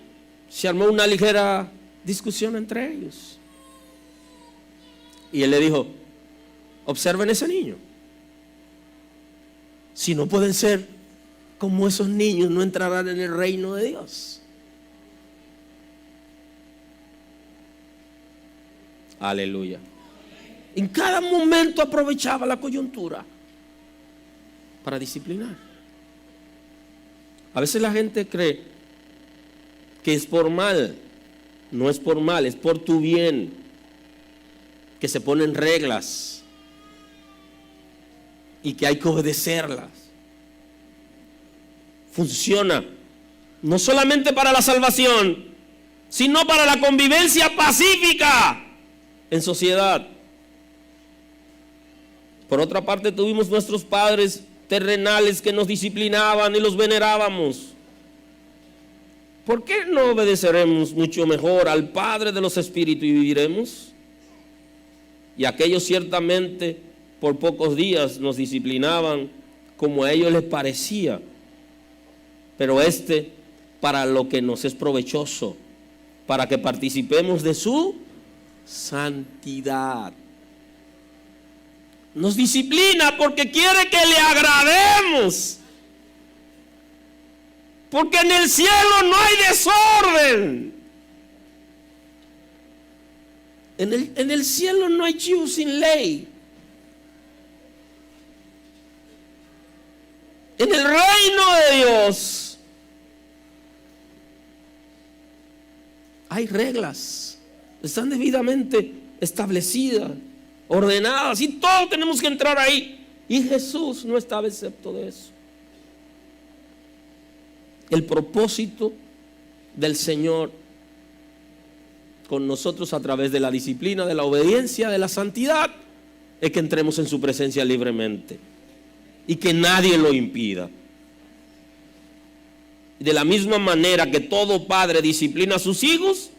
Speaker 3: se armó una ligera discusión entre ellos. Y él le dijo, observen ese niño. Si no pueden ser como esos niños, no entrarán en el reino de Dios. Aleluya. En cada momento aprovechaba la coyuntura para disciplinar. A veces la gente cree que es por mal. No es por mal, es por tu bien. Que se ponen reglas y que hay que obedecerlas. Funciona no solamente para la salvación, sino para la convivencia pacífica en sociedad. Por otra parte, tuvimos nuestros padres terrenales que nos disciplinaban y los venerábamos. ¿Por qué no obedeceremos mucho mejor al Padre de los Espíritus y viviremos? Y aquellos ciertamente por pocos días nos disciplinaban como a ellos les parecía, pero para lo que nos es provechoso, para que participemos de su santidad. Nos disciplina porque quiere que le agrademos. Porque en el cielo no hay desorden. En el cielo no hay chivo sin ley. En el reino de Dios hay reglas, están debidamente establecidas, ordenadas, y todos tenemos que entrar ahí. Y Jesús no estaba excepto de eso. El propósito del Señor con nosotros a través de la disciplina, de la obediencia, de la santidad, es que entremos en su presencia libremente y que nadie lo impida. De la misma manera que todo padre disciplina a sus hijos,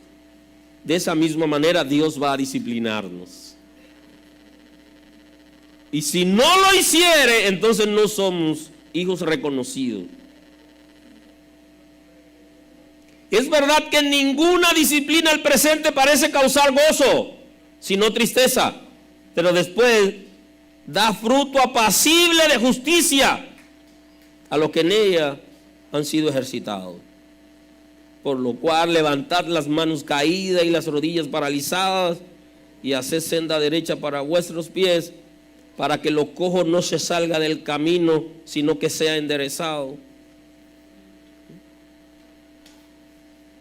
Speaker 3: de esa misma manera Dios va a disciplinarnos. Y si no lo hiciere, entonces no somos hijos reconocidos. Es verdad que ninguna disciplina al presente parece causar gozo, sino tristeza, pero después da fruto apacible de justicia a los que en ella han sido ejercitados. Por lo cual levantad las manos caídas y las rodillas paralizadas y haced senda derecha para vuestros pies, para que lo cojo no se salga del camino, sino que sea enderezado.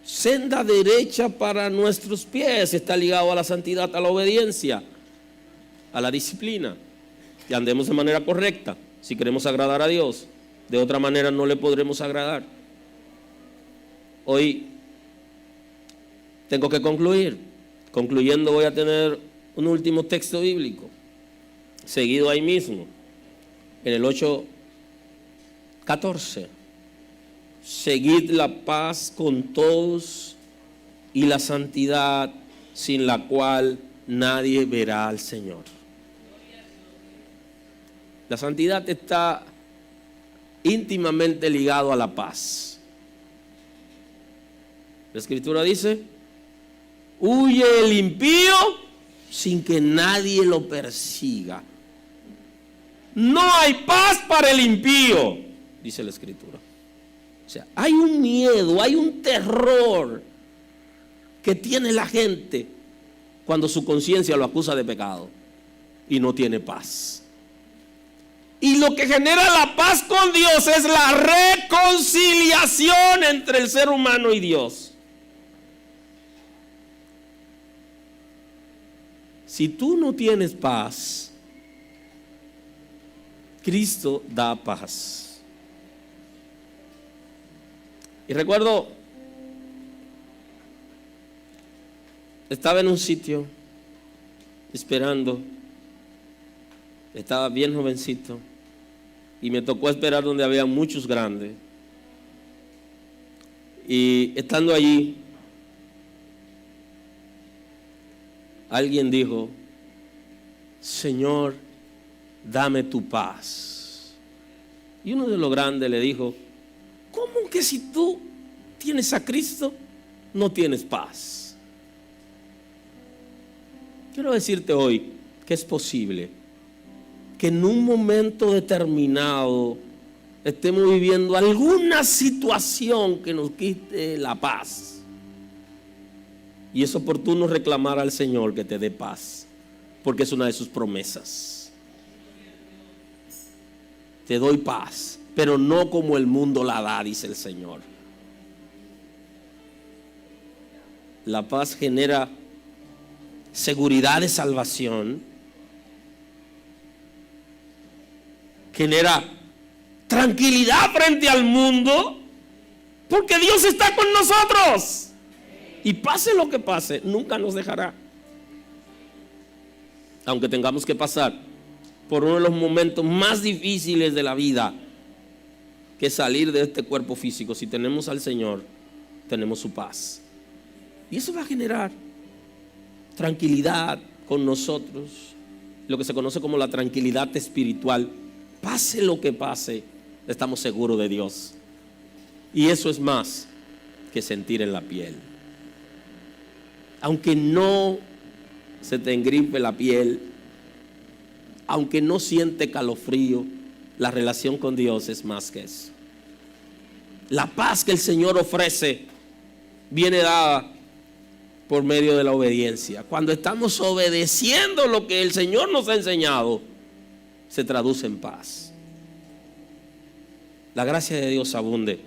Speaker 3: Senda derecha para nuestros pies está ligado a la santidad, a la obediencia, a la disciplina. Y andemos de manera correcta si queremos agradar a Dios. De otra manera no le podremos agradar. Hoy tengo que concluir. Concluyendo voy a tener un último texto bíblico, seguido ahí mismo, en el 8:14. Seguid la paz con todos y la santidad, sin la cual nadie verá al Señor. La santidad está íntimamente ligado a la paz. La Escritura dice: huye el impío sin que nadie lo persiga. No hay paz para el impío, dice la Escritura. O sea, hay un miedo, hay un terror que tiene la gente cuando su conciencia lo acusa de pecado y no tiene paz. Y lo que genera la paz con Dios es la reconciliación entre el ser humano y Dios. Si tú no tienes paz, Cristo da paz. Y recuerdo, estaba en un sitio esperando. Estaba bien jovencito y me tocó esperar donde había muchos grandes. Y estando allí, alguien dijo: Señor, dame tu paz. Y uno de los grandes le dijo: ¿cómo que si tú tienes a Cristo no tienes paz? Quiero decirte hoy que es posible que en un momento determinado estemos viviendo alguna situación que nos quite la paz. Y es oportuno reclamar al Señor que te dé paz, porque es una de sus promesas. Te doy paz, pero no como el mundo la da, dice el Señor. La paz genera seguridad de salvación, genera tranquilidad frente al mundo, porque Dios está con nosotros. Y pase lo que pase, nunca nos dejará. Aunque tengamos que pasar por uno de los momentos más difíciles de la vida, que es salir de este cuerpo físico, si tenemos al Señor, tenemos su paz. Y eso va a generar tranquilidad con nosotros, lo que se conoce como la tranquilidad espiritual. Pase lo que pase, estamos seguros de Dios. Y eso es más que sentir en la piel. Aunque no se te engripe la piel, aunque no siente calofrío, la relación con Dios es más que eso. La paz que el Señor ofrece viene dada por medio de la obediencia. Cuando estamos obedeciendo lo que el Señor nos ha enseñado, se traduce en paz. La gracia de Dios abunde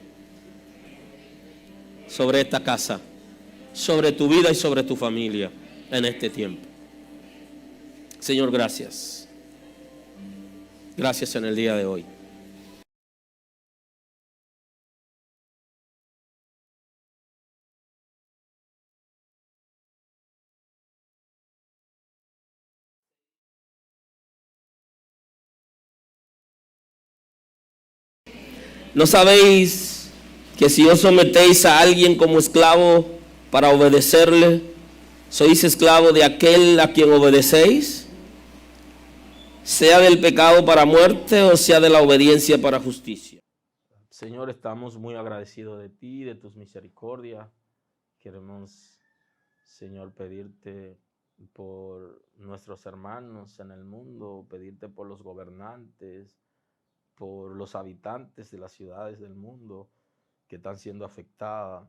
Speaker 3: sobre esta casa, sobre tu vida y sobre tu familia en este tiempo. Señor, gracias. Gracias en el día de hoy. ¿No sabéis que si os sometéis a alguien como esclavo para obedecerle, sois esclavo de aquel a quien obedecéis? Sea del pecado para muerte o sea de la obediencia para justicia. Señor, estamos muy agradecidos de ti, de tus misericordias. Queremos, Señor, pedirte por nuestros hermanos en el mundo, pedirte por los gobernantes, por los habitantes de las ciudades del mundo que están siendo afectadas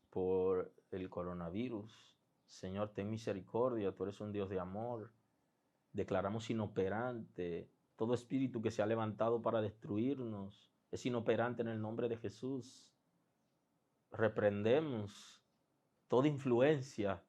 Speaker 3: por el coronavirus. Señor, ten misericordia, tú eres un Dios de amor. Declaramos inoperante todo espíritu que se ha levantado para destruirnos. Es inoperante en el nombre de Jesús. Reprendemos toda influencia,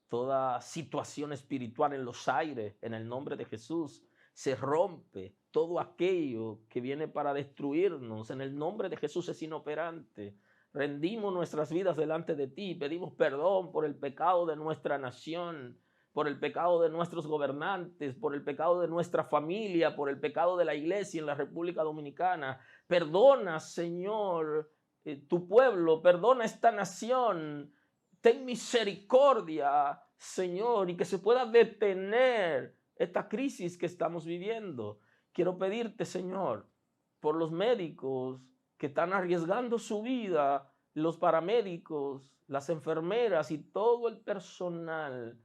Speaker 3: toda situación espiritual en los aires, en el nombre de Jesús. Se rompe todo aquello que viene para destruirnos. En el nombre de Jesús es inoperante. Rendimos nuestras vidas delante de ti. Pedimos perdón por el pecado de nuestra nación, por el pecado de nuestros gobernantes, por el pecado de nuestra familia, por el pecado de la iglesia en la República Dominicana. Perdona, Señor, tu pueblo, perdona esta nación. Ten misericordia, Señor, y que se pueda detener esta crisis que estamos viviendo. Quiero pedirte, Señor, por los médicos que están arriesgando su vida, los paramédicos, las enfermeras y todo el personal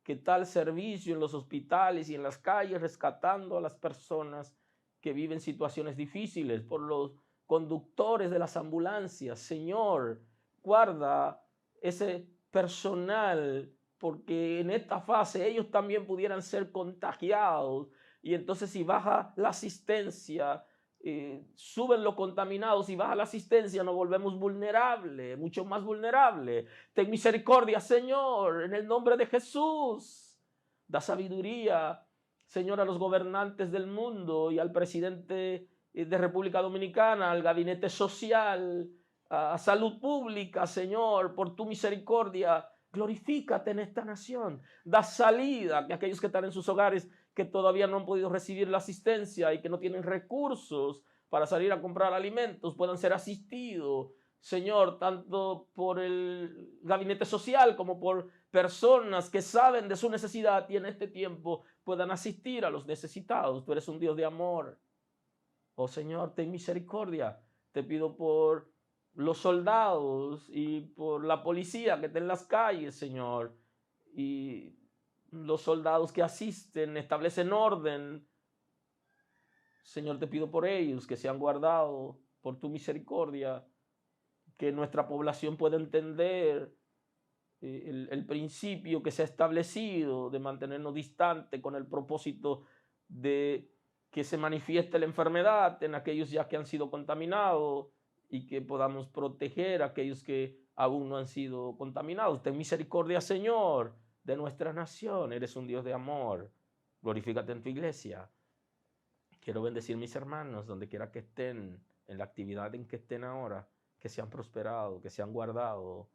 Speaker 3: que está al servicio en los hospitales y en las calles rescatando a las personas que viven situaciones difíciles, por los conductores de las ambulancias. Señor, guarda ese personal, porque en esta fase ellos también pudieran ser contagiados, y entonces si baja la asistencia, suben los contaminados, y baja la asistencia nos volvemos vulnerables, mucho más vulnerables. Ten misericordia, Señor, en el nombre de Jesús. Da sabiduría, Señor, a los gobernantes del mundo y al presidente de República Dominicana, al gabinete social, a salud pública, Señor, por tu misericordia. Glorifícate en esta nación. Da salida a aquellos que están en sus hogares, que todavía no han podido recibir la asistencia y que no tienen recursos para salir a comprar alimentos, puedan ser asistidos, Señor, tanto por el gabinete social como por personas que saben de su necesidad y en este tiempo puedan asistir a los necesitados. Tú eres un Dios de amor. Oh Señor, ten misericordia. Te pido por los soldados y por la policía que está en las calles, Señor, y los soldados que asisten, establecen orden. Señor, te pido por ellos, que sean guardados por tu misericordia, que nuestra población pueda entender el principio que se ha establecido de mantenernos distantes con el propósito de que se manifieste la enfermedad en aquellos ya que han sido contaminados, y que podamos proteger a aquellos que aún no han sido contaminados. Ten misericordia, Señor, de nuestra nación. Eres un Dios de amor. Glorifícate en tu iglesia. Quiero bendecir mis hermanos donde quiera que estén, en la actividad en que estén ahora, que sean prosperados, que sean guardados.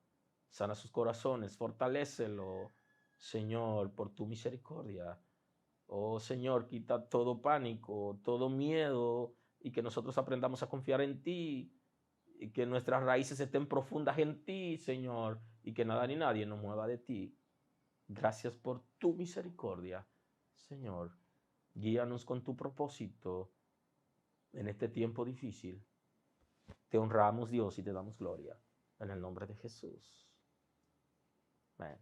Speaker 3: Sana sus corazones, fortalécelo, Señor, por tu misericordia. Oh Señor, quita todo pánico, todo miedo, y que nosotros aprendamos a confiar en ti, y que nuestras raíces estén profundas en ti, Señor, y que nada ni nadie nos mueva de ti. Gracias por tu misericordia, Señor. Guíanos con tu propósito en este tiempo difícil. Te honramos, Dios, y te damos gloria. En el nombre de Jesús. Amén.